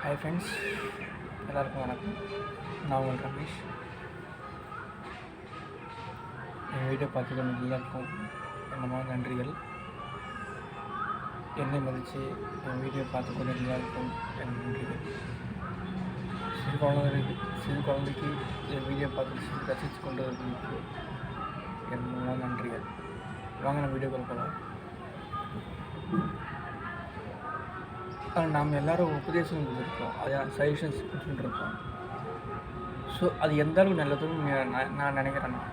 Hi friends, எல்லாருக்கும் வணக்கம். நான் உங்கள் ரமேஷ். என் வீடியோ பார்த்துக்கணும் எல்லாருக்கும் என்னமா நன்றிகள். என்னை மதித்து என் வீடியோ பார்த்துக்கொண்டு எல்லாருக்கும் என் நன்றிகள். சிறு குழந்தைக்கு என் வீடியோ பார்த்து ரசித்து கொண்டு வருவதற்கு என்னமா நன்றிகள். வாங்க நம்ம வீடியோக்கள் போகலாம். நாம் எல்லோரும் உபதேசம் கொடுத்துருக்கோம், அதான் சஜஷன்ஸ் கொடுத்துட்டுருக்கோம். ஸோ அது எந்த அளவுக்கு நல்லதுன்னு நான் நினைக்கிறேன்னா,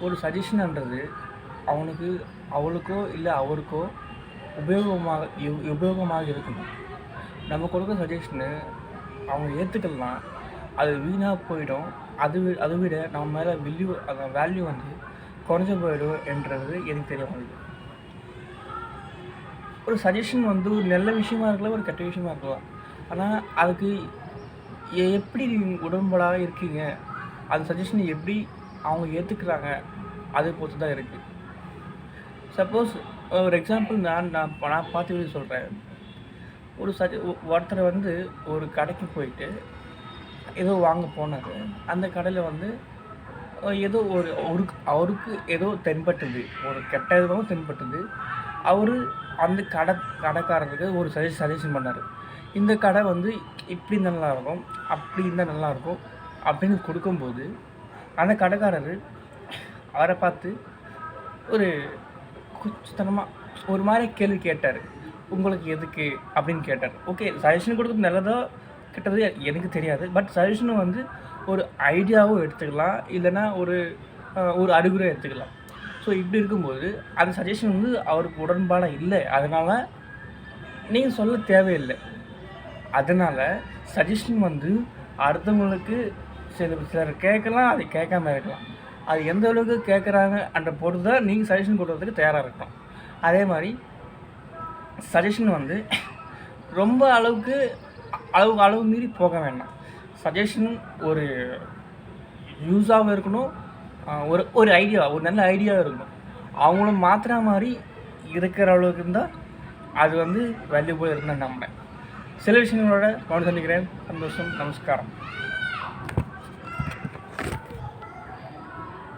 ஒரு சஜஷன்ன்றது அவளுக்கோ இல்லை அவருக்கோ உபயோகமாக இருக்கணும். நம்ம கொடுக்குற சஜஷனு அவங்க ஏற்றுக்கலாம், அது வீணாக போயிடும். அதை விட நம்ம மேலே அந்த வேல்யூ வந்து குறைஞ்ச போயிடும் என்றது எனக்கு தெரிய மாட்டேங்குது. ஒரு சஜஷன் வந்து ஒரு நல்ல விஷயமா இருக்கலாம், ஒரு கெட்ட விஷயமா இருக்கலாம். ஆனால் அதுக்கு எப்படி உடன்பாடாக இருக்கீங்க, அந்த சஜஷனை எப்படி அவங்க ஏற்றுக்கிறாங்க, அதை பொறுத்து தான் இருக்குது. சப்போஸ் ஒரு எக்ஸாம்பிள் நான் பார்த்து சொல்கிறேன். ஒருத்தர் வந்து ஒரு கடைக்கு போயிட்டு ஏதோ வாங்க போனார். அந்த கடையில் வந்து ஏதோ அவருக்கு ஏதோ தென்பட்டது, ஒரு கெட்ட இதுவும் தென்பட்டது. அவர் அந்த கடைக்காரருக்கு ஒரு சஜஷன் பண்ணார். இந்த கடை வந்து இப்படி இருந்தால் நல்லாயிருக்கும், அப்படி இருந்தால் நல்லாயிருக்கும் அப்படின்னு கொடுக்கும்போது அந்த கடைக்காரர் அவரை பார்த்து ஒரு குச்சித்தனமாக ஒரு மாதிரி கேள்வி கேட்டார். உங்களுக்கு எதுக்கு அப்படின்னு கேட்டார். ஓகே, சஜஷன் கொடுக்குறது நல்லதோ கெட்டது எனக்கு தெரியாது. பட் சஜஷனை வந்து ஒரு ஐடியாவும் எடுத்துக்கலாம், இல்லைன்னா ஒரு அறிகுறியை எடுத்துக்கலாம். ஸோ இப்படி இருக்கும்போது அந்த சஜஷன் வந்து அவருக்கு உடன்பாடாக இல்லை. அதனால் நீங்கள் சொல்ல தேவையில்லை. அதனால் சஜஷன் வந்து அடுத்தவங்களுக்கு சிலர் கேட்கலாம், அதை கேட்காம இருக்கலாம். அது எந்த அளவுக்கு கேட்குறாங்க என்ற பொறுத்து தான் நீங்கள் சஜஷன் கொடுக்கறதுக்கு தயாராக இருக்கணும். அதே மாதிரி சஜஷன் வந்து ரொம்ப அளவு மீறி போக வேண்டாம். சஜஷன் ஒரு யூஸாகவும் இருக்கணும், ஒரு ஐடியா, ஒரு நல்ல ஐடியாவும் இருக்கணும். அவங்களும் மாற்றுற மாதிரி இருக்கிற அளவுக்கு இருந்தால் அது வந்து வேல்யூபிள் இருக்குன்னு நம்புகிறேன். சில விஷயங்களோட நான் சந்திக்கிறேன். சந்தோஷம். நமஸ்காரம்.